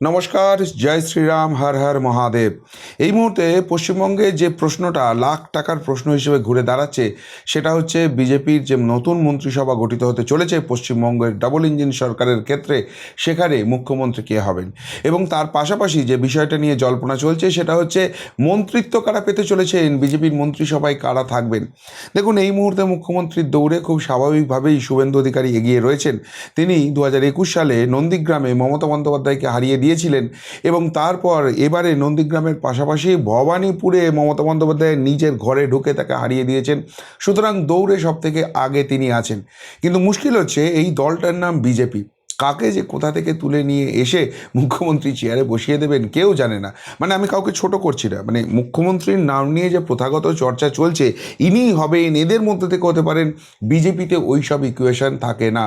নমস্কার, জয় শ্রীরাম, হর হর মহাদেব। এই মুহূর্তে পশ্চিমবঙ্গে যে প্রশ্নটা লাখ টাকার প্রশ্ন হিসেবে ঘুরে দাঁড়াচ্ছে সেটা হচ্ছে বিজেপির যে নতুন মন্ত্রিসভা গঠিত হতে চলেছে পশ্চিমবঙ্গের ডাবল ইঞ্জিন সরকারের ক্ষেত্রে, সেখানে মুখ্যমন্ত্রী কে হবেন। এবং তার পাশাপাশি যে বিষয়টা নিয়ে জল্পনা চলছে সেটা হচ্ছে মন্ত্রিত্ব কারা পেতে চলেছেন, বিজেপির মন্ত্রিসভায় কারা থাকবেন। দেখুন, এই মুহূর্তে মুখ্যমন্ত্রীর দৌড়ে খুব স্বাভাবিকভাবেই শুভেন্দু অধিকারী এগিয়ে রয়েছেন। তিনি 2021 সালে নন্দীগ্রামে মমতা বন্দ্যোপাধ্যায়কে হারিয়ে দিয়েছিলেন এবং তারপর এবারে নন্দীগ্রামের পাশাপাশি ভবানীপুরে মমতা বন্দ্যোপাধ্যায় নিজের ঘরে ঢুকে তাকে হারিয়ে দিয়েছেন। সুতরাং দৌড়ে সব থেকে আগে তিনি আছেন। কিন্তু মুশকিল হচ্ছে এই দলটার নাম বিজেপি। কাকে যে কোথা থেকে তুলে নিয়ে এসে মুখ্যমন্ত্রী চেয়ারে বসিয়ে দেবেন কেউ জানে না। মানে আমি কাউকে ছোট করছি না, মানে মুখ্যমন্ত্রীর নাম নিয়ে যে প্রথাগত চর্চা চলছে, ইনিই হবেন, এদের মধ্যে থেকে হতে পারেন, বিজেপিতে ওই সব ইকুয়েশন থাকে না।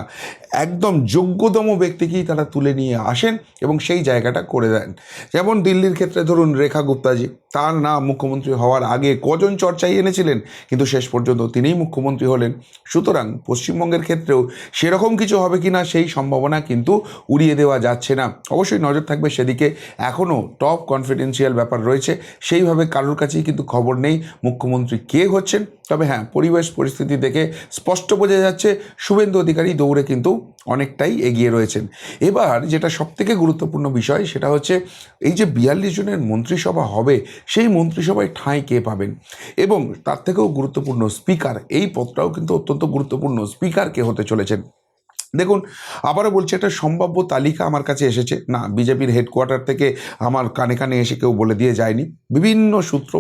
একদম যোগ্যতম ব্যক্তিকেই তারা তুলে নিয়ে আসেন এবং সেই জায়গাটা করে দেন। যেমন দিল্লির ক্ষেত্রে ধরুন রেখা গুপ্তাজি, তার নাম মুখ্যমন্ত্রী হওয়ার আগে কজন চর্চায় এনেছিলেন, কিন্তু শেষ পর্যন্ত তিনিই মুখ্যমন্ত্রী হলেন। সুতরাং পশ্চিমবঙ্গের ক্ষেত্রেও সেরকম কিছু হবে কি না সেই সম্ভাবনা কিন্তু উড়িয়ে দেওয়া যাচ্ছে না। অবশ্যই নজর থাকবে সেদিকে। এখনও টপ কনফিডেন্সিয়াল ব্যাপার রয়েছে, সেইভাবে কারোর কাছেই কিন্তু খবর নেই মুখ্যমন্ত্রী কে হচ্ছেন। তবে হ্যাঁ, পরিবেশ পরিস্থিতি দেখে স্পষ্ট বোঝা যাচ্ছে শুভেন্দু অধিকারী দৌড়ে কিন্তু অনেকটাই এগিয়ে রয়েছেন। এবার যেটা সবথেকে গুরুত্বপূর্ণ বিষয় সেটা হচ্ছে এই যে 42 জনের মন্ত্রিসভা হবে, সেই মন্ত্রিসভায় ঠাঁই কে পাবেন, এবং তার থেকেও গুরুত্বপূর্ণ স্পিকার, এই পদটাও কিন্তু অত্যন্ত গুরুত্বপূর্ণ। স্পিকার কে হতে চলেছেন। দেখুন, আবারও বলছি, একটা সম্ভাব্য তালিকা আমার কাছে এসেছে, না বিজেপির হেডকোয়ার্টার থেকে আমার কানে কানে এসে কেউ বলে দিয়ে যায়নি। বিভিন্ন সূত্র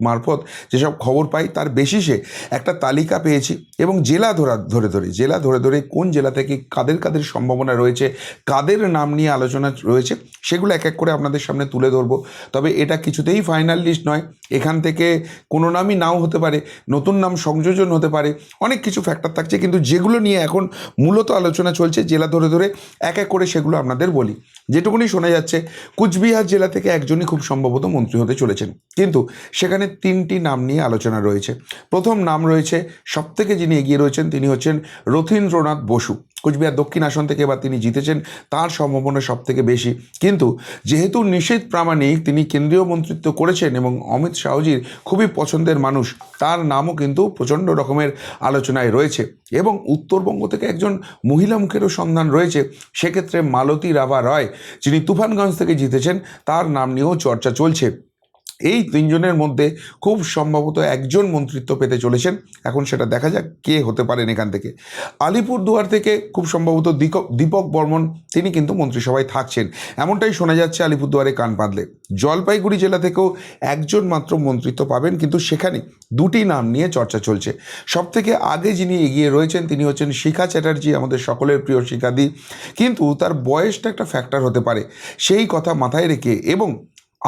মারফত যেসব খবর পাই তার বেসিসে একটা তালিকা পেয়েছি, এবং জেলা ধরে ধরে কোন জেলা থেকে কাদের কাদের সম্ভাবনা রয়েছে, কাদের নাম নিয়ে আলোচনা রয়েছে, সেগুলো এক এক করে আপনাদের সামনে তুলে ধরবো। তবে এটা কিছুতেই ফাইনাল লিস্ট নয়। এখান থেকে কোনো নামই নাও হতে পারে, নতুন নাম সংযোজন হতে পারে, অনেক কিছু ফ্যাক্টর থাকছে। কিন্তু যেগুলো নিয়ে এখন মূলত আলোচনা চলছে জেলা ধরে ধরে এক এক করে সেগুলো আপনাদের বলি। যেটুকুনি শোনা যাচ্ছে, কুচবিহার জেলা থেকে একজনই খুব সম্ভবত মন্ত্রী হতে চলেছেন, কিন্তু সেখানে 3টি নাম নিয়ে আলোচনা রয়েছে। প্রথম নাম রয়েছে, সবথেকে যিনি এগিয়ে রয়েছেন তিনি হচ্ছেন রথীন্দ্রনাথ বসু। কুচবিহার দক্ষিণ আসন থেকে এবার তিনি জিতেছেন, তার সম্ভাবনা সব থেকে বেশি। কিন্তু যেহেতু নিশীথ প্রামাণিক তিনি কেন্দ্রীয় মন্ত্রিত্ব করেছেন এবং অমিত শাহজির খুবই পছন্দের মানুষ, তার নামও কিন্তু প্রচণ্ড রকমের আলোচনায় রয়েছে। এবং উত্তরবঙ্গ থেকে একজন মহিলা মুখেরও সন্ধান রয়েছে, সেক্ষেত্রে মালতী রাভা রয়, যিনি তুফানগঞ্জ থেকে জিতেছেন, তার নাম নিয়েও চর্চা চলছে। এই 3জনের মধ্যে খুব সম্ভবত একজন মন্ত্রিত্ব পেতে চলেছেন। এখন সেটা দেখা যাক কে হতে পারেন এখান থেকে। আলিপুরদুয়ার থেকে খুব সম্ভবত দীপক বর্মন, তিনি কিন্তু মন্ত্রিসভায় থাকছেন, এমনটাই শোনা যাচ্ছে আলিপুরদুয়ারে কান পাতলে। জলপাইগুড়ি জেলা থেকেও একজন মাত্র মন্ত্রিত্ব পাবেন, কিন্তু সেখানে 2টি নাম নিয়ে চর্চা চলছে। সবথেকে আগে যিনি এগিয়ে রয়েছেন তিনি হচ্ছেন শিখা চ্যাটার্জি, আমাদের সকলের প্রিয় শিখাদি। কিন্তু তার বয়সটা একটা ফ্যাক্টর হতে পারে, সেই কথা মাথায় রেখে এবং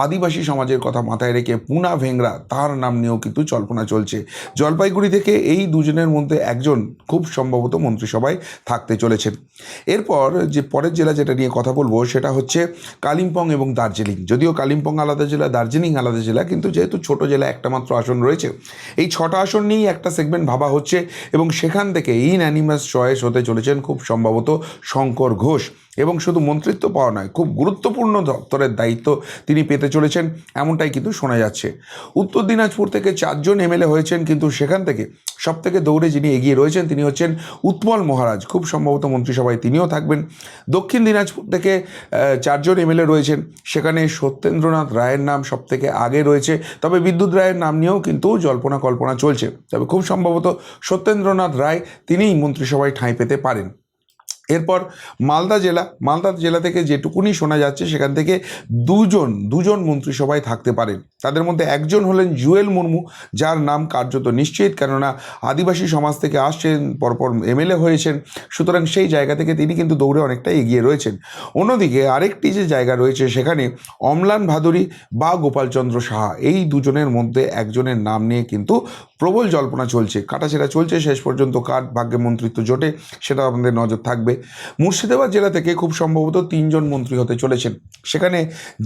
আদিবাসী সমাজের কথা মাথায় রেখে পুনা ভেংরা, তার নাম নিয়েও কিন্তু জল্পনা চলছে। জলপাইগুড়ি থেকে এই দুজনের মধ্যে একজন খুব সম্ভবত মন্ত্রিসভায় থাকতে চলেছেন। এরপর যে পরের জেলা যেটা নিয়ে কথা বলবো সেটা হচ্ছে কালিম্পং এবং দার্জিলিং। যদিও কালিম্পং আলাদা জেলা, দার্জিলিং আলাদা জেলা, কিন্তু যেহেতু ছোট জেলা, একটা মাত্র আসন রয়েছে, এই 6টা আসন নিয়েই একটা সেগমেন্ট ভাবা হচ্ছে, এবং সেখান থেকে ইনঅ্যানিমাস চয়েস হতে চলেছেন খুব সম্ভবত শঙ্কর ঘোষ। এবং শুধু মন্ত্রিত্ব পাওয়া নয়, খুব গুরুত্বপূর্ণ দপ্তরের দায়িত্ব তিনি পেতে চলেছেন, এমনটাই কিন্তু শোনা যাচ্ছে। উত্তর দিনাজপুর থেকে 4জন এমএলএ হয়েছেন, কিন্তু সেখান থেকে সবথেকে দৌড়ে যিনি এগিয়ে রয়েছেন তিনি হচ্ছেন উৎপল মহারাজ, খুব সম্ভবত মন্ত্রিসভায় তিনিও থাকবেন। দক্ষিণ দিনাজপুর থেকে 4জন এমএলএ রয়েছেন, সেখানে সত্যেন্দ্রনাথ রায়ের নাম সবথেকে আগে রয়েছে। তবে বিদ্যুৎ রায়ের নাম নিয়েও কিন্তু জল্পনা কল্পনা চলছে, তবে খুব সম্ভবত সত্যেন্দ্রনাথ রায় তিনিই মন্ত্রিসভায় ঠাঁই পেতে পারেন। এরপর মালদা জেলা থেকে যেটুকুনি শোনা যাচ্ছে সেখান থেকে দুজন মন্ত্রিসভায় থাকতে পারেন। তাদের মধ্যে একজন হলেন জুয়েল মুর্মু, যার নাম কার্যত নিশ্চিত, কেননা আদিবাসী সমাজ থেকে আসছেন, পরপর এমএলএ হয়েছেন, সুতরাং সেই জায়গা থেকে তিনি কিন্তু দৌড়ে অনেকটা এগিয়ে রয়েছেন। অন্যদিকে আরেকটি যে জায়গা রয়েছে সেখানে অম্লান ভাদুরী বা গোপালচন্দ্র সাহা, এই দুজনের মধ্যে একজনের নাম নিয়ে কিন্তু প্রবল জল্পনা চলছে, কাটাছেঁড়া চলছে, শেষ পর্যন্ত কার ভাগ্যে মন্ত্রিত্ব জোটে সেটা আমাদের নজর থাকবে। মুর্শিদাবাদ জেলা থেকে খুব সম্ভবত 3জন মন্ত্রী হতে চলেছেন। সেখানে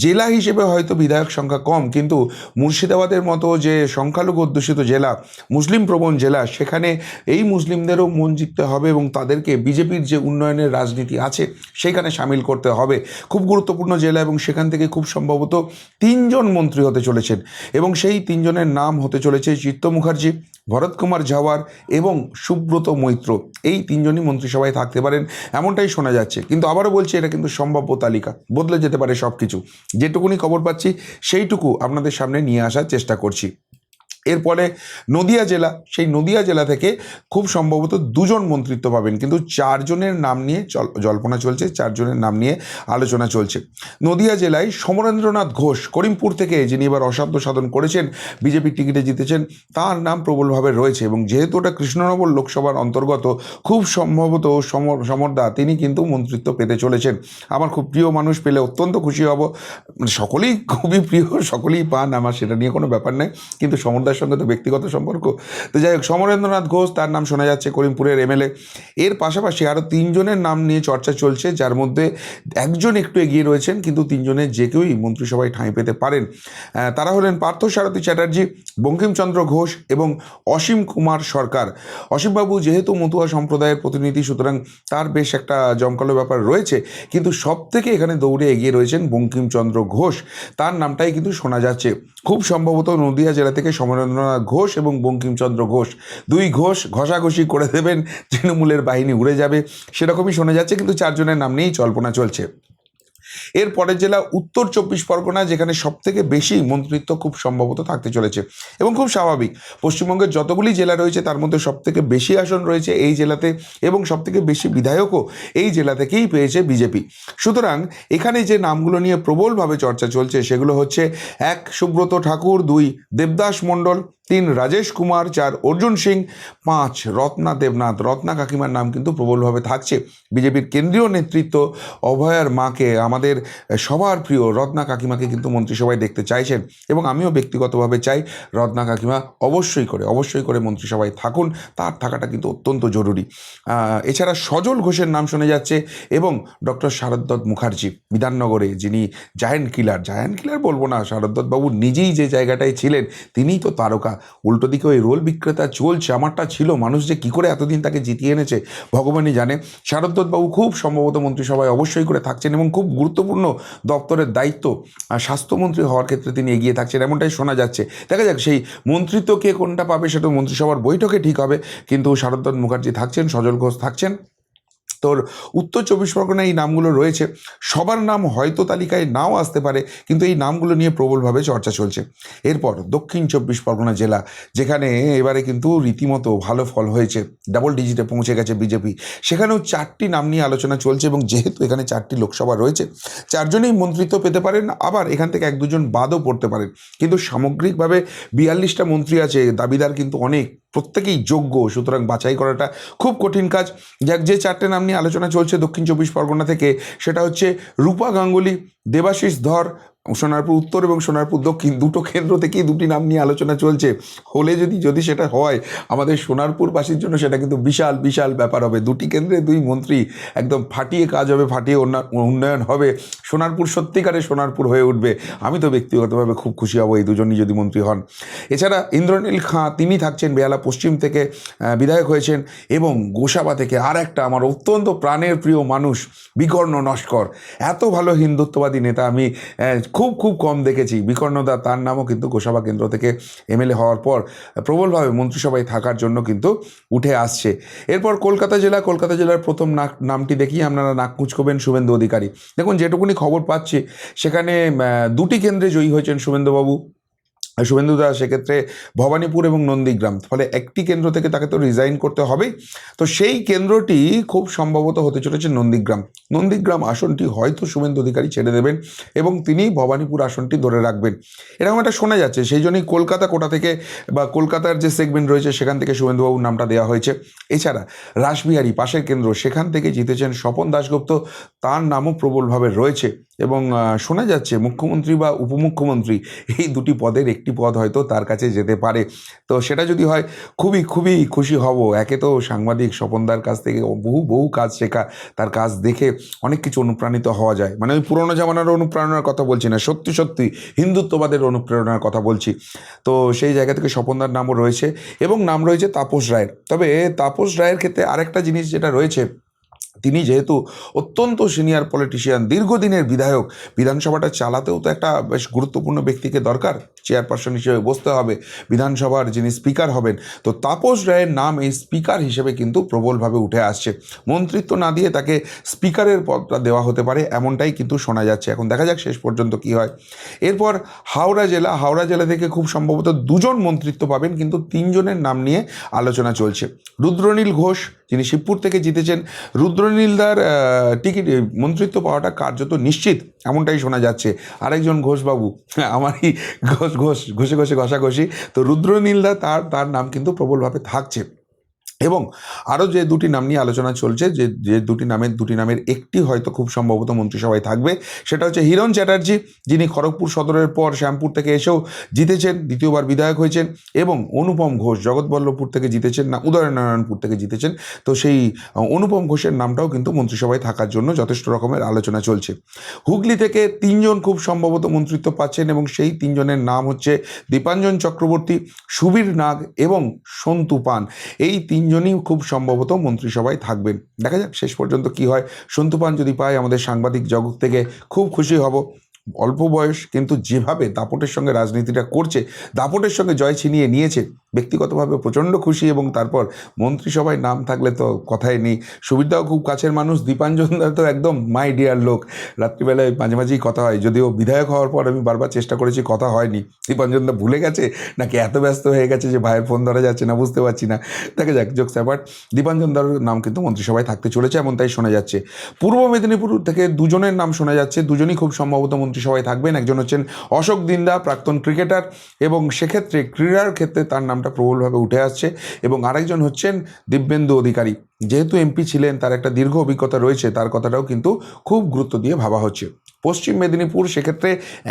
জেলা হিসেবে হয়তো বিধায়ক সংখ্যা কম, কিন্তু মুর্শিদাবাদের মতো যে সংখ্যালঘু অধ্যুষিত জেলা, মুসলিম প্রবণ জেলা, সেখানে এই মুসলিমদেরও মন জিততে হবে এবং তাদেরকে বিজেপির যে উন্নয়নের রাজনীতি আছে সেইখানে সামিল করতে হবে। খুব গুরুত্বপূর্ণ জেলা এবং সেখান থেকে খুব সম্ভবত 3জন মন্ত্রী হতে চলেছেন এবং সেই 3জনের নাম হতে চলেছে চিত্ত মুখার্জি, ভরত কুমার ঝাওয়ার এবং সুব্রত মৈত্র। এই 3জনই মন্ত্রিসভায় থাকতে পারেন এমনটাই শোনা যাচ্ছে, কিন্তু আবারও বলছি এটা কিন্তু সম্ভাব্য তালিকা, বদলে যেতে পারে সব কিছু। যেটুকুনি খবর পাচ্ছি সেইটুকু আপনাদের সামনে নিয়ে আসার চেষ্টা করছি। এরপরে নদিয়া জেলা, সেই নদিয়া জেলা থেকে খুব সম্ভবত 2জন মন্ত্রিত্ব পাবেন, কিন্তু 4জনের নাম নিয়ে জল্পনা চলছে, 4জনের নাম নিয়ে আলোচনা চলছে। নদিয়া জেলায় সমরেন্দ্রনাথ ঘোষ, করিমপুর থেকে, যিনি এবার অসাধ্য সাধন করেছেন, বিজেপির টিকিটে জিতেছেন, তার নাম প্রবলভাবে রয়েছে এবং যেহেতু ওটা কৃষ্ণনগর লোকসভার অন্তর্গত, খুব সম্ভবত সমরদা তিনি কিন্তু মন্ত্রিত্ব পেতে চলেছেন। আমার খুব প্রিয় মানুষ, পেলে অত্যন্ত খুশি হব। মানে সকলেই খুবই প্রিয়, সকলেই পান, আমার সেটা নিয়ে কোনো ব্যাপার নেই, কিন্তু সমরদার সঙ্গে তো ব্যক্তিগত সম্পর্ক। তো যাই হোক, সমরেন্দ্রনাথ ঘোষ, তার নাম শোনা যাচ্ছে, করিমপুরের এমএলএ। এর পাশাপাশি আরও 3জনের নাম নিয়ে চর্চা চলছে, যার মধ্যে 1জন একটু এগিয়ে রয়েছেন, কিন্তু 3জনের যে কেউই মন্ত্রিসভায় ঠাঁই পেতে পারেন। তারা হলেন পার্থসারথী চ্যাটার্জি, বঙ্কিমচন্দ্র ঘোষ এবং অসীম কুমার সরকার। অসীমবাবু যেহেতু মতুয়া সম্প্রদায়ের প্রতিনিধি, সুতরাং তার বেশ একটা জমকালো ব্যাপার রয়েছে, কিন্তু সব থেকে এখানে দৌড়ে এগিয়ে রয়েছেন বঙ্কিমচন্দ্র ঘোষ, তার নামটাই কিন্তু শোনা যাচ্ছে। খুব সম্ভবত নদিয়া জেলা থেকে সমরেন্দ্রনাথ ঘোষ এবং বঙ্কিমচন্দ্র ঘোষ, 2 ঘোষ ঘষাঘষি করে দেবেন, তৃণমূলের বাহিনী উড়ে যাবে, সেরকমই শোনা যাচ্ছে, কিন্তু 4জনের নাম নিয়েই জল্পনা চলছে। এর পরের জেলা উত্তর 24 পরগনা, যেখানে সবথেকে বেশি মন্ত্রিত্ব খুব সম্ভবত থাকতে চলেছে এবং খুব স্বাভাবিক। পশ্চিমবঙ্গের যতগুলি জেলা রয়েছে তার মধ্যে সবথেকে বেশি আসন রয়েছে এই জেলাতে এবং সবথেকে বেশি বিধায়কও এই জেলা থেকেই পেয়েছে বিজেপি। সুতরাং এখানে যে নামগুলো নিয়ে প্রবলভাবে চর্চা চলছে সেগুলো হচ্ছে 1 সুব্রত ঠাকুর, 2 দেবদাস মণ্ডল, 3 রাজেশ কুমার, 4 অর্জুন সিং, 5 রত্না দেবনাথ। রত্না কাকিমার নাম কিন্তু প্রবলভাবে থাকছে। বিজেপির কেন্দ্রীয় নেতৃত্ব অভয়ার মাকে, আমাদের সবার প্রিয় রত্না কাকিমাকে কিন্তু মন্ত্রিসভায় দেখতে চাইছেন এবং আমিও ব্যক্তিগতভাবে চাই রত্না কাকিমা অবশ্যই করে মন্ত্রিসভায় থাকুন, তার থাকাটা কিন্তু অত্যন্ত জরুরি। এছাড়া সজল ঘোষের নাম শোনা যাচ্ছে এবং ডক্টর শারদ্বত মুখার্জি, বিধাননগরে, যিনি জায়ান্ট কিলার বলবো না, শারদ্বত বাবু নিজেই যে জায়গাটায় ছিলেন তিনিই তো তারকা। উল্টো দিকে ওই রোল বিক্রেতা চলছে, আমারটা ছিল, মানুষ যে কী করে এতদিন তাকে জিতিয়ে এনেছে ভগবানই জানে। শারদ্বত বাবু খুব সম্ভবত মন্ত্রিসভায় অবশ্যই করে থাকছেন এবং খুব গুরুত্বপূর্ণ দপ্তরের দায়িত্ব, স্বাস্থ্যমন্ত্রী হওয়ার ক্ষেত্রে তিনি এগিয়ে থাকছেন এমনটাই শোনা যাচ্ছে। দেখা যাক সেই মন্ত্রিত্ব কে কোনটা পাবে সেটা মন্ত্রিসভার বৈঠকে ঠিক হবে, কিন্তু শারদ্বত মুখার্জি থাকছেন, সজল ঘোষ থাকছেন। তোর উত্তর 24 পরগনায় এই নামগুলো রয়েছে, সবার নাম হয়তো তালিকায় নাও আসতে পারে, কিন্তু এই নামগুলো নিয়ে প্রবলভাবে চর্চা চলছে। এরপর দক্ষিণ 24 পরগনা জেলা, যেখানে এবারে কিন্তু রীতিমতো ভালো ফল হয়েছে, ডাবল ডিজিটে পৌঁছে গেছে বিজেপি, সেখানেও 4টি নাম নিয়ে আলোচনা চলছে এবং যেহেতু এখানে 4টি লোকসভা রয়েছে, 4জনেই মন্ত্রিত্ব পেতে পারেন, আবার এখান থেকে 1-2জন বাদও পড়তে পারেন, কিন্তু সামগ্রিকভাবে 42টা মন্ত্রী আছে, দাবিদার কিন্তু অনেক, প্রত্যেকেই যোগ্য, সুতরাং বাছাই করাটা খুব কঠিন কাজ। যাক, যে 4টে নাম নিয়ে আলোচনা চলছে দক্ষিণ 24 পরগনা থেকে, সেটা হচ্ছে রূপা গাঙ্গুলি, দেবাশিস ধর, সোনারপুর উত্তর এবং সোনারপুর দক্ষিণ, 2টো কেন্দ্র থেকেই 2টি নাম নিয়ে আলোচনা চলছে। হলে যদি সেটা হয়, আমাদের সোনারপুরবাসীর জন্য সেটা কিন্তু বিশাল বিশাল ব্যাপার হবে। 2টি কেন্দ্রে 2 মন্ত্রী, একদম ফাটিয়ে কাজ হবে, ফাটিয়ে উন্নয়ন হবে, সোনারপুর সত্যিকারের সোনারপুর হয়ে উঠবে। আমি তো ব্যক্তিগতভাবে খুব খুশি হব এই 2জনই যদি মন্ত্রী হন। এছাড়া ইন্দ্রনীল খাঁ, তিনি থাকছেন, বেহালা পশ্চিম থেকে বিধায়ক হয়েছেন, এবং গোসাবা থেকে আর একটা আমার অত্যন্ত প্রাণের প্রিয় মানুষ, বিকর্ণ নস্কর। এত ভালো হিন্দুত্ববাদী নেতা আমি খুব কম দেখেছি। বিকর্ণদা, তার নামও কিন্তু গোসাবা কেন্দ্র থেকে এমএলএ হওয়ার পর প্রবলভাবে মন্ত্রিসভায় থাকার জন্য কিন্তু উঠে আসছে। এরপর কলকাতা জেলার প্রথম নামটি দেখি আপনারা নাক কুঁচকোবেন, শুভেন্দু অধিকারী। দেখুন, যেটুকুনি খবর পাচ্ছি সেখানে 2টি কেন্দ্রে জয়ী হয়েছেন শুভেন্দুবাবু, শুভেন্দুদা, সেক্ষেত্রে ভবানীপুর এবং নন্দীগ্রাম, ফলে একটি কেন্দ্র থেকে তাকে তো রিজাইন করতে হবেই। তো সেই কেন্দ্রটি খুব সম্ভবত হতে চলেছে নন্দীগ্রাম আসনটি হয়তো শুভেন্দু অধিকারী ছেড়ে দেবেন এবং তিনি ভবানীপুর আসনটি ধরে রাখবেন, এরকম একটা শোনা যাচ্ছে। সেই জন্যই কলকাতা কোটা থেকে বা কলকাতার যে সেগমেন্ট রয়েছে সেখান থেকে শুভেন্দুবাবুর নামটা দেওয়া হয়েছে। এছাড়া রাসবিহারী, পাশের কেন্দ্র, সেখান থেকে জিতেছেন স্বপন দাশগুপ্ত, তার নামও প্রবলভাবে রয়েছে এবং শোনা যাচ্ছে মুখ্যমন্ত্রী বা উপমুখ্যমন্ত্রী এই 2টি পদের একটি পদ হয়তো তার কাছে যেতে পারে। তো সেটা যদি হয় খুবই খুবই খুশি হব। একে তো সাংবাদিক স্বপনদার কাছ থেকে বহু কাজ শেখা, তার কাজ দেখে অনেক কিছু অনুপ্রাণিত হওয়া যায়। মানে ওই পুরোনো জামানার অনুপ্রেরণার কথা বলছি না, সত্যি সত্যি হিন্দুত্ববাদের অনুপ্রেরণার কথা বলছি। তো সেই জায়গা থেকে স্বপনদার নামও রয়েছে এবং নাম রয়েছে তাপস রায়ের। তবে তাপস রায়ের ক্ষেত্রে আরেকটা জিনিস যেটা রয়েছে, তিনি যেহেতু অত্যন্ত সিনিয়র পলিটিশিয়ান, দীর্ঘদিনের বিধায়ক, বিধানসভাটা চালাতেও তো একটা বেশ গুরুত্বপূর্ণ ব্যক্তিকে দরকার, চেয়ারপারসন হিসেবে বসতে হবে, বিধানসভার যিনি স্পিকার হবেন। তো তাপস রায়ের নাম এই স্পিকার হিসেবে কিন্তু প্রবলভাবে উঠে আসছে। মন্ত্রিত্ব না দিয়ে তাকে স্পিকারের পদটা দেওয়া হতে পারে, এমনটাই কিন্তু শোনা যাচ্ছে। এখন দেখা যাক শেষ পর্যন্ত কি হয়। এরপর হাওড়া জেলা থেকে খুব সম্ভবত 2জন মন্ত্রিত্ব পাবেন, কিন্তু 3জনের নাম নিয়ে আলোচনা চলছে। রুদ্রনীল ঘোষ, যিনি শিবপুর থেকে জিতেছেন, রুদ্রনীলদার টিকিট মন্ত্রিত্ব পাওয়াটা কার্যত নিশ্চিত, এমনটাই শোনা যাচ্ছে। আরেকজন ঘোষবাবু, আমারই ঘষে ঘষাঘষি, তো রুদ্রনীলদা তার নাম কিন্তু প্রবলভাবে থাকছে। এবং আরও যে 2টি নাম নিয়ে আলোচনা চলছে, যে দুটি নামের একটি হয়তো খুব সম্ভবত মন্ত্রিসভায় থাকবে, সেটা হচ্ছে হিরণ চ্যাটার্জি, যিনি খড়গপুর সদরের পর শ্যামপুর থেকে এসেও জিতেছেন, দ্বিতীয়বার বিধায়ক হয়েছেন, এবং অনুপম ঘোষ জগৎবল্লভপুর থেকে জিতেছেন, না উদয়নারায়ণপুর থেকে জিতেছেন। তো সেই অনুপম ঘোষের নামটাও কিন্তু মন্ত্রিসভায় থাকার জন্য যথেষ্ট রকমের আলোচনা চলছে। হুগলি থেকে 3জন খুব সম্ভবত মন্ত্রিত্ব পাচ্ছেন, এবং সেই 3জনের নাম হচ্ছে দীপাঞ্জন চক্রবর্তী, সুবীর নাগ এবং সন্তু পান। এই 3জনই খুব সম্ভবত মন্ত্রিসভায় থাকবেন। দেখা যাক শেষ পর্যন্ত কি হয়। সন্তু পান যদি পায়, আমাদের সাংবাদিক জগৎ থেকে খুব খুশি হব। অল্প বয়স, কিন্তু যেভাবে দাপটের সঙ্গে রাজনীতিটা করছে, দাপটের সঙ্গে জয় ছিনিয়ে নিয়েছে, ব্যক্তিগতভাবে প্রচণ্ড খুশি। এবং তারপর মন্ত্রিসভায় নাম থাকলে তো কথাই নেই। সুবিধাও খুব কাছের মানুষ, দীপাঞ্জনদা তো একদম মাই ডিয়ার লোক। রাত্রিবেলায় মাঝে মাঝেই কথা হয়, যদিও বিধায়ক হওয়ার পর আমি বারবার চেষ্টা করেছি, কথা হয়নি। দীপাঞ্জনদা ভুলে গেছে নাকি এত ব্যস্ত হয়ে গেছে যে ভাইয়ের ফোন ধরা যাচ্ছে না, বুঝতে পারছি না। দেখা যাক, জোকস অ্যাপার্ট, দীপাঞ্জনদার নাম কিন্তু মন্ত্রিসভায় থাকতে চলেছে, এমন তাই শোনা যাচ্ছে। পূর্ব মেদিনীপুর থেকে 2জনের নাম শোনা যাচ্ছে, 2জনই খুব সম্ভবত মন্ত্রিসভায় থাকবেন। একজন হচ্ছেন অশোক দিন্দা, প্রাক্তন ক্রিকেটার, এবং সেক্ষেত্রে ক্রীড়ার ক্ষেত্রে তার নামটা প্রবলভাবে উঠে আসছে। এবং আরেকজন হচ্ছেন দিব্যেন্দু অধিকারী, যেহেতু এমপি ছিলেন, তার একটা দীর্ঘ অভিজ্ঞতা রয়েছে, তার কথাটাও কিন্তু খুব গুরুত্ব দিয়ে ভাবা হচ্ছে। পশ্চিম মেদিনীপুর, সেক্ষেত্রে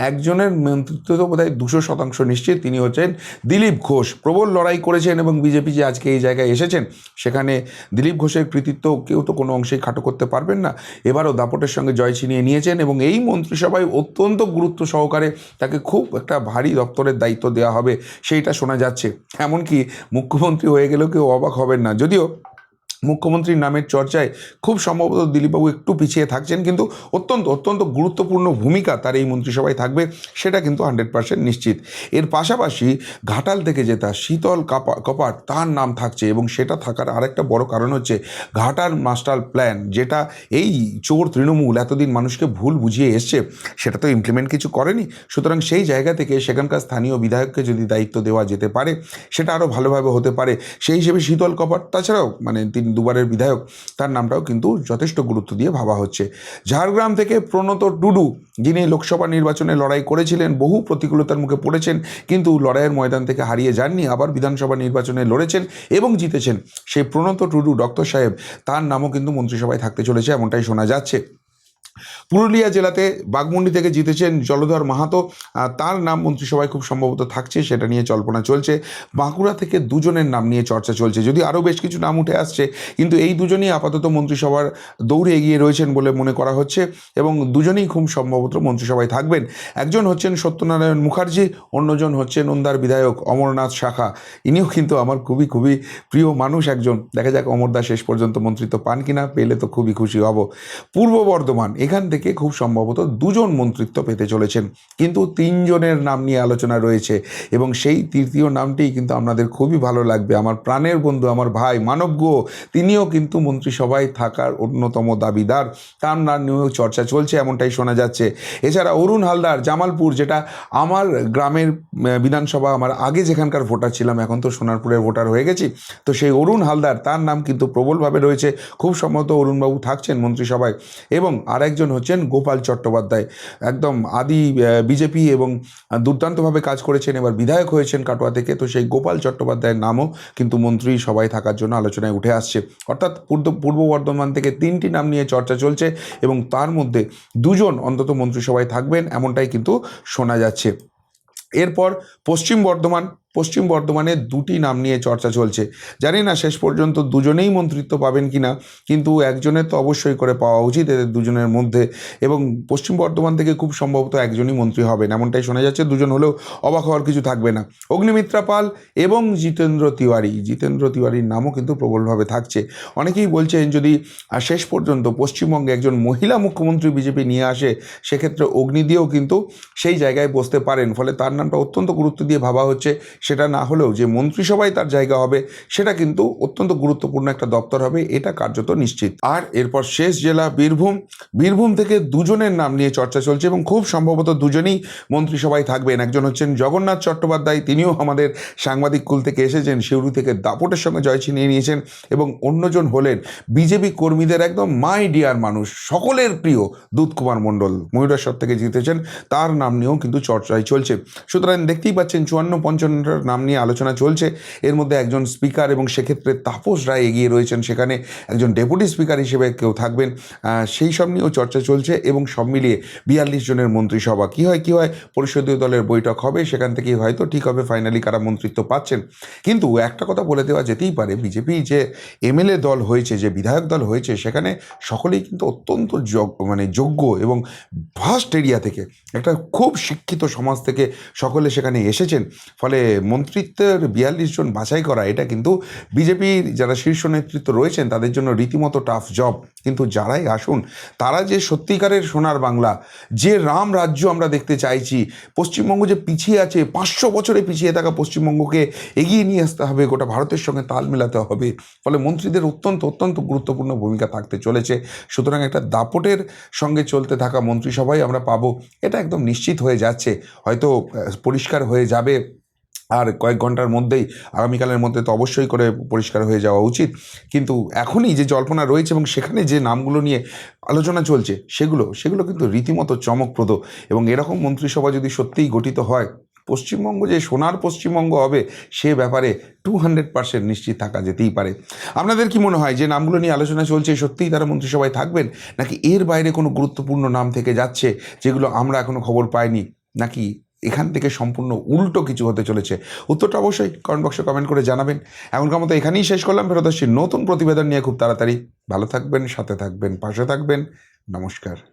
একজনের মন্ত্রিত্ব তো বোধহয় 200% নিশ্চিত, তিনি হচ্ছেন দিলীপ ঘোষ। প্রবল লড়াই করেছেন, এবং বিজেপি যে আজকে এই জায়গায় এসেছেন, সেখানে দিলীপ ঘোষের কৃতিত্ব কেউ তো কোনো অংশেই খাটো করতে পারবেন না। এবারও দাপটের সঙ্গে জয় ছিনিয়ে নিয়েছেন, এবং এই মন্ত্রিসভায় অত্যন্ত গুরুত্ব সহকারে তাকে খুব একটা ভারী দপ্তরের দায়িত্ব দেওয়া হবে, সেইটা শোনা যাচ্ছে। এমনকি মুখ্যমন্ত্রী হয়ে গেলেও কেউ অবাক হবেন না, যদিও মুখ্যমন্ত্রীর নামের চর্চায় খুব সম্ভবত দিলীপবাবু একটু পিছিয়ে থাকছেন, কিন্তু অত্যন্ত গুরুত্বপূর্ণ ভূমিকা তার এই মন্ত্রিসভায় থাকবে, সেটা কিন্তু 100% নিশ্চিত। এর পাশাপাশি ঘাটাল থেকে জেতা শীতল কপাট, তার নাম থাকছে, এবং সেটা থাকার আরেকটা বড় কারণ হচ্ছে ঘাটাল মাস্টার প্ল্যান, যেটা এই চোর তৃণমূল এতদিন মানুষকে ভুল বুঝিয়ে এসছে, সেটা তো ইমপ্লিমেন্ট কিছু করেনি। সুতরাং সেই জায়গা থেকে সেখানকার স্থানীয় বিধায়ককে যদি দায়িত্ব দেওয়া যেতে পারে, সেটা আরও ভালোভাবে হতে পারে। সেই হিসেবে শীতল কপাট, তাছাড়াও মানে তিনি 2বারের বিধায়ক, তার নামটাও কিন্তু যথেষ্ট গুরুত্ব দিয়ে ভাবা হচ্ছে। ঝাড়গ্রাম থেকে প্রণত টুডু, যিনি লোকসভা নির্বাচনে লড়াই করেছিলেন, বহু প্রতিকূলতার মুখে পড়েছেন, কিন্তু লড়াইয়ের ময়দান থেকে হারিয়ে যাননি, আবার বিধানসভা নির্বাচনে লড়েছেন এবং জিতেছেন। সেই প্রণত টুডু ডক্টর সাহেব, তার নামও কিন্তু মন্ত্রিসভায় থাকতে চলেছে, এমনটাই শোনা যাচ্ছে। পুরুলিয়া জেলাতে বাগমুন্ডি থেকে জিতেছেন জলধর মাহাতো, তার নাম মন্ত্রিসভায় খুব সম্ভবত থাকছে, সেটা নিয়ে জল্পনা চলছে। বাঁকুড়া থেকে 2জনের নাম নিয়ে চর্চা চলছে, যদি আরও বেশ কিছু নাম উঠে আসছে, কিন্তু এই 2জনই আপাতত মন্ত্রিসভার দৌড়ে এগিয়ে রয়েছেন বলে মনে করা হচ্ছে, এবং 2জনই খুব সম্ভবত মন্ত্রিসভায় থাকবেন। একজন হচ্ছেন সত্যনারায়ণ মুখার্জি, অন্যজন হচ্ছেন ওন্দার বিধায়ক অমরনাথ শাখা। ইনিও কিন্তু আমার খুবই প্রিয় মানুষ একজন। দেখা যাক অমরদা শেষ পর্যন্ত মন্ত্রিত্ব পান কিনা, পেলে তো খুবই খুশি হব। পূর্ব বর্ধমান, এখান থেকে খুব সম্ভবত 2জন মন্ত্রিত্ব পেতে চলেছেন, কিন্তু 3জনের নাম নিয়ে আলোচনা রয়েছে, এবং সেই তৃতীয় নামটি কিন্তু আপনাদের খুবই ভালো লাগবে। আমার প্রাণের বন্ধু, আমার ভাই মানব গুহ, তিনিও কিন্তু মন্ত্রিসভায় থাকার অন্যতম দাবিদার, তার নাম নিয়েও চর্চা চলছে, এমনটাই শোনা যাচ্ছে। এছাড়া অরুণ হালদার, জামালপুর, যেটা আমার গ্রামের বিধানসভা, আমার আগে যেখানকার ভোটার ছিলাম, এখন তো সোনারপুরের ভোটার হয়ে গেছি, তো সেই অরুণ হালদার, তার নাম কিন্তু প্রবলভাবে রয়েছে, খুব সম্ভবত অরুণবাবু থাকছেন মন্ত্রিসভায়। এবং আরেকজন হচ্ছেন গোপাল চট্টোপাধ্যায়, একদম আদি বিজেপি, এবং দুর্দান্তভাবে কাজ করেছেন, এবার বিধায়ক হয়েছেন কাটোয়া থেকে। তো সেই গোপাল চট্টোপাধ্যায়ের নামও কিন্তু মন্ত্রী সভায় থাকার জন্য আলোচনায় উঠে আসছে। অর্থাৎ পূর্ব বর্ধমান থেকে 3টি নাম নিয়ে চর্চা চলছে, এবং তার মধ্যে 2জন অন্তত মন্ত্রিসভায় থাকবেন, এমনটাই কিন্তু শোনা যাচ্ছে। এরপর পশ্চিম বর্ধমানে দুটি নাম নিয়ে চর্চা চলছে। জানি না শেষ পর্যন্ত দুজনেই মন্ত্রিত্ব পাবেন কিনা, কিন্তু একজনের তো অবশ্যই করে পাওয়া উচিত এদের দুজনের মধ্যে, এবং পশ্চিম বর্ধমান থেকে খুব সম্ভবত একজনই মন্ত্রী হবেন এমনটাই শোনা যাচ্ছে। দুজন হলেও অবাক হওয়ার কিছু থাকবে না। অগ্নিমিত্রা পাল এবং জিতেন্দ্র তিওয়ারির নামও কিন্তু প্রবলভাবে থাকছে। অনেকেই বলছেন যদি শেষ পর্যন্ত পশ্চিমবঙ্গে একজন মহিলা মুখ্যমন্ত্রী বিজেপি নিয়ে আসে, সেক্ষেত্রে অগ্নি দিয়েও কিন্তু সেই জায়গায় বসতে পারেন। ফলে তার নামটা অত্যন্ত গুরুত্ব দিয়ে ভাবা হচ্ছে। সেটা না হলেও যে মন্ত্রিসভায় তার জায়গা হবে, সেটা কিন্তু অত্যন্ত গুরুত্বপূর্ণ একটা দপ্তর হবে, এটা কার্যত নিশ্চিত। আর এরপর শেষ জেলা বীরভূম থেকে দুজনের নাম নিয়ে চর্চা চলছে এবং খুব সম্ভবত দুজনেই মন্ত্রিসভায় থাকবেন। একজন হচ্ছেন জগন্নাথ চট্টোপাধ্যায়, তিনিও আমাদের সাংবাদিক কুল থেকে এসেছেন, সিউড়ি থেকে দাপটের সঙ্গে জয় ছিনিয়ে নিয়েছেন, এবং অন্যজন হলেন বিজেপি কর্মীদের একদম মাই ডিয়ার মানুষ, সকলের প্রিয় দুধকুমার মণ্ডল, ময়ূরেশ্বর থেকে জিতেছেন, তার নাম নিয়েও কিন্তু চর্চায় চলছে। সুতরাং দেখতেই পাচ্ছেন 54-55টার নাম নিয়ে আলোচনা চলছে। এর মধ্যে একজন স্পিকার, এবং সেক্ষেত্রে তাপস রায় এগিয়ে রয়েছেন, সেখানে একজন ডেপুটি স্পিকার হিসেবে কেউ থাকবেন, সেই সব নিয়েও চর্চা চলছে। এবং সব মিলিয়ে 42 জনের মন্ত্রিসভা কী হয় পরিষদীয় দলের বৈঠক হবে, সেখান থেকেই হয়তো ঠিক হবে ফাইনালি কারা মন্ত্রিত্ব পাচ্ছেন। কিন্তু একটা কথা বলে দেওয়া যেতেই পারে, বিজেপি যে এমএলএ দল হয়েছে, যে বিধায়ক দল হয়েছে, সেখানে সকলেই কিন্তু অত্যন্ত যোগ্য এবং ভাস্ট এরিয়া থেকে, একটা খুব শিক্ষিত সমাজ থেকে সকলে সেখানে এসেছেন। ফলে মন্ত্রিত্বের 42 জন বাছাই করা, এটা কিন্তু বিজেপির যারা শীর্ষ নেতৃত্ব রয়েছেন তাদের জন্য রীতিমতো টাফ জব। কিন্তু যারাই আসুন, তারা যে সত্যিকারের সোনার বাংলা, যে রাম রাজ্য আমরা দেখতে চাইছি, পশ্চিমবঙ্গ যে পিছিয়ে আছে, 500 বছরে পিছিয়ে থাকা পশ্চিমবঙ্গকে এগিয়ে নিয়ে আসতে হবে, গোটা ভারতের সঙ্গে তাল মেলাতে হবে। ফলে মন্ত্রীদের অত্যন্ত গুরুত্বপূর্ণ ভূমিকা থাকতে চলেছে। সুতরাং একটা দাপটের সঙ্গে চলতে থাকা মন্ত্রিসভাই আমরা পাবো, এটা একদম নিশ্চিত হয়ে যাচ্ছে। হয়তো পরিষ্কার হয়ে যাবে আর কয়েক ঘন্টার মধ্যেই, আগামীকালের মধ্যে তো অবশ্যই করে পরিষ্কার হয়ে যাওয়া উচিত। কিন্তু এখনই যে জল্পনা রয়েছে এবং সেখানে যে নামগুলো নিয়ে আলোচনা চলছে, সেগুলো কিন্তু রীতিমতো চমকপ্রদ। এবং এরকম মন্ত্রিসভা যদি সত্যিই গঠিত হয়, পশ্চিমবঙ্গ যে সোনার পশ্চিমবঙ্গ হবে, সে ব্যাপারে 200% নিশ্চিত থাকা যেতেই পারে। আপনাদের কি মনে হয় যে নামগুলো নিয়ে আলোচনা চলছে, সত্যিই তারা মন্ত্রিসভায় থাকবেন, নাকি এর বাইরে কোনো গুরুত্বপূর্ণ নাম থেকে যাচ্ছে যেগুলো আমরা এখনও খবর পাইনি, নাকি এখান থেকে সম্পূর্ণ উল্টো কিছু হতে চলেছে? উত্তরটা অবশ্যই কমেন্ট বক্সে কমেন্ট করে জানাবেন। এখনকার মতো এখানেই শেষ করলাম, ফেরত আসছি নতুন প্রতিবেদন নিয়ে খুব তাড়াতাড়ি। ভালো থাকবেন, সাথে থাকবেন, পাশে থাকবেন। নমস্কার।